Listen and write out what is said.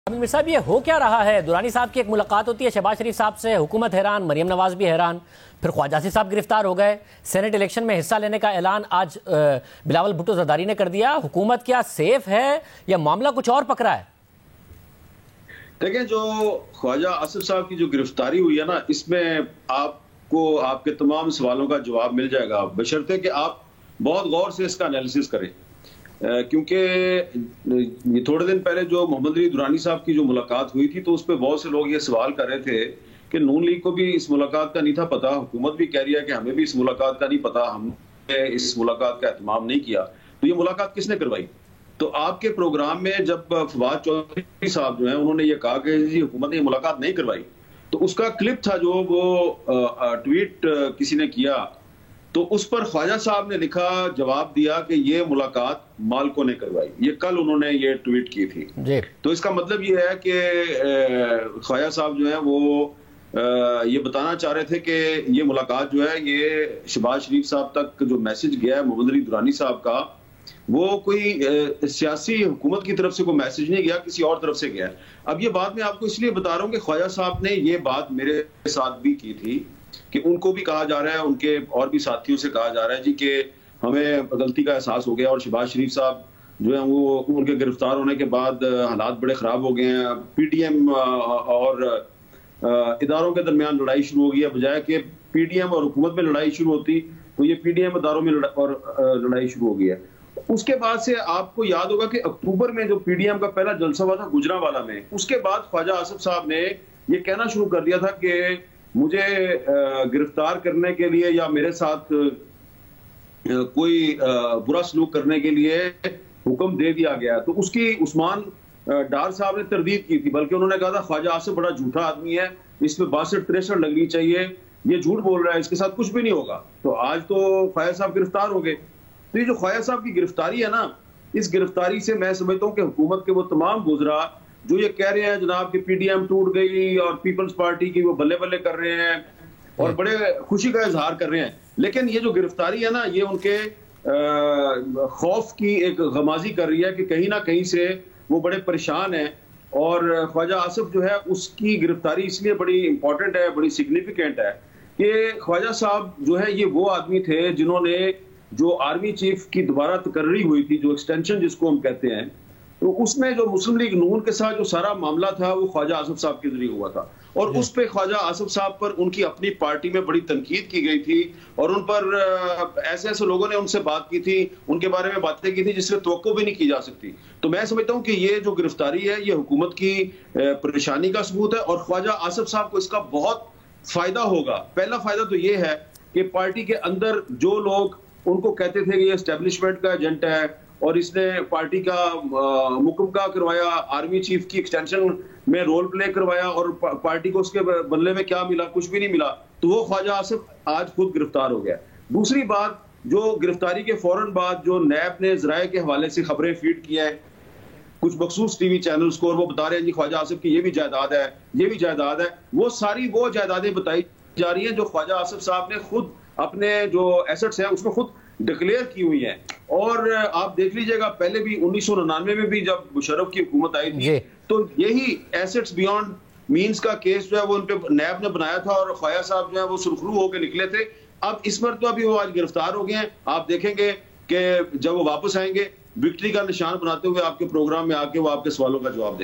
आमिर साहब, ये हो क्या रहा है? दुरानी साहब की एक मुलाकात होती है शहबाज शरीफ साहब से, हुकूमत हैरान, मरियम नवाज भी हैरान, फिर ख्वाजा आसिफ साहब गिरफ्तार हो गए, सेनेट इलेक्शन में हिस्सा लेने का ऐलान आज बिलावल भुट्टो जरदारी ने कर दिया। हुकूमत क्या सेफ है या मामला कुछ और पकड़ा है? देखें, जो ख्वाजा आसिफ साहब की जो गिरफ्तारी हुई है ना, इसमें आपको आपके तमाम सवालों का जवाब मिल जाएगा, बशर्ते कि आप बहुत गौर से इसका एनालिसिस करें। क्योंकि थोड़े दिन पहले जो मोहम्मद अली दुरानी साहब की जो मुलाकात हुई थी, तो उस पर बहुत से लोग ये सवाल कर रहे थे कि नून लीग को भी इस मुलाकात का नहीं था पता, हुकूमत भी कह रही है कि हमें भी इस मुलाकात का नहीं पता, हमने इस मुलाकात का एहतमाम नहीं किया, तो ये मुलाकात किसने करवाई? तो आपके प्रोग्राम में जब फवाद चौधरी साहब जो है उन्होंने ये कहा कि जी हुकूमत ने मुलाकात नहीं करवाई, तो उसका क्लिप था जो वो ट्वीट किसी ने किया, तो उस पर ख्वाजा साहब ने लिखा, जवाब दिया कि ये मुलाकात मालिकों ने करवाई। ये कल उन्होंने ये ट्वीट की थी जी। तो इसका मतलब ये है कि ख्वाजा साहब जो है वो ये बताना चाह रहे थे कि ये मुलाकात जो है ये शहबाज शरीफ साहब तक जो मैसेज गया है मोहम्मद अली दुरानी साहब का, वो कोई सियासी हुकूमत की तरफ से कोई मैसेज नहीं गया, किसी और तरफ से गया। अब ये बात मैं आपको इसलिए बता रहा हूँ कि ख्वाजा साहब ने ये बात मेरे साथ भी की थी कि उनको भी कहा जा रहा है, उनके और भी साथियों से कहा जा रहा है जी कि हमें गलती का एहसास हो गया और शहबाज शरीफ साहब जो है वो उनके गिरफ्तार होने के बाद हालात बड़े खराब हो गए हैं, पीडीएम और इदारों के दरमियान लड़ाई शुरू हो गई है, बजाय कि पीडीएम और हुकूमत में लड़ाई शुरू होती तो ये पीडीएम इदारों में लड़ाई शुरू हो गई है। उसके बाद से आपको याद होगा कि अक्टूबर में जो पीडीएम का पहला जलसा हुआ था गुजरांवाला में, उसके बाद ख्वाजा आसिफ साहब ने ये कहना शुरू कर दिया था कि मुझे गिरफ्तार करने के लिए या मेरे साथ कोई बुरा सलूक करने के लिए हुक्म दे दिया गया। तो उसकी उस्मान डार साहब ने तरदीद की थी, बल्कि उन्होंने कहा था ख्वाजा आसिफ बड़ा झूठा आदमी है, इसमें 62-63 लगनी चाहिए, ये झूठ बोल रहा है, इसके साथ कुछ भी नहीं होगा। तो आज तो ख्वाजा साहब गिरफ्तार हो गए। तो ये जो ख्वाजा साहब की गिरफ्तारी है ना, इस गिरफ्तारी से मैं समझता हूँ कि हुकूमत के वो तमाम गुजरा जो ये कह रहे हैं जनाब कि पीडीएम टूट गई और पीपल्स पार्टी की वो बल्ले बल्ले कर रहे हैं और बड़े खुशी का इजहार कर रहे हैं, लेकिन ये जो गिरफ्तारी है ना, ये उनके खौफ की एक गमाजी कर रही है कि कहीं ना कहीं से वो बड़े परेशान हैं। और ख्वाजा आसिफ जो है उसकी गिरफ्तारी इसलिए बड़ी इंपॉर्टेंट है, बड़ी सिग्निफिकेंट है कि ख्वाजा साहब जो है ये वो आदमी थे जिन्होंने जो आर्मी चीफ की दोबारा तकर्री हुई थी, जो एक्सटेंशन जिसको हम कहते हैं, तो उसमें जो मुस्लिम लीग नून के साथ जो सारा मामला था वो ख्वाजा आसिफ साहब के जरिए हुआ था और उस पे ख्वाजा आसिफ साहब पर उनकी अपनी पार्टी में बड़ी तनकीद की गई थी और उन पर ऐसे ऐसे लोगों ने उनसे बात की थी, उनके बारे में बातें की थी जिससे तवक्को भी नहीं की जा सकती। तो मैं समझता हूँ कि ये जो गिरफ्तारी है ये हुकूमत की परेशानी का सबूत है और ख्वाजा आसिफ साहब को इसका बहुत फायदा होगा। पहला फायदा तो ये है कि पार्टी के अंदर जो लोग उनको कहते थे कि ये एस्टेब्लिशमेंट का एजेंट है और इसने पार्टी का मुकम्मल करवाया, आर्मी चीफ की एक्सटेंशन में रोल प्ले करवाया और पार्टी को उसके बदले में क्या मिला? कुछ भी नहीं मिला। तो वो ख्वाजा आसिफ आज खुद गिरफ्तार हो गया। दूसरी बात, जो गिरफ्तारी के फौरन बाद जो नैब ने ज़राए के हवाले से खबरें फीड की हैं कुछ मखसूस टीवी चैनल्स को, और वो बता रहे हैं जी ख्वाजा आसिफ की ये भी जायदाद है, ये भी जायदाद है, वो सारी वो जायदादें बताई जा रही हैं जो ख्वाजा आसिफ साहब ने खुद अपने जो एसेट्स हैं उसको खुद डिक्लेयर की हुई है। और आप देख लीजिएगा पहले भी 1999 में भी जब मुशर्रफ की हुकूमत आई थी तो यही एसेट्स बियॉन्ड मींस का केस जो है वो उन पे नैब ने बनाया था और ख्वाजा साहब जो है वो सुरखरू होकर निकले थे। अब इस पर तो अभी वो आज गिरफ्तार हो गए हैं। आप देखेंगे कि जब वो वापस आएंगे विक्ट्री का निशान बनाते हुए आपके प्रोग्राम में आके वो आपके सवालों का जवाब देंगे।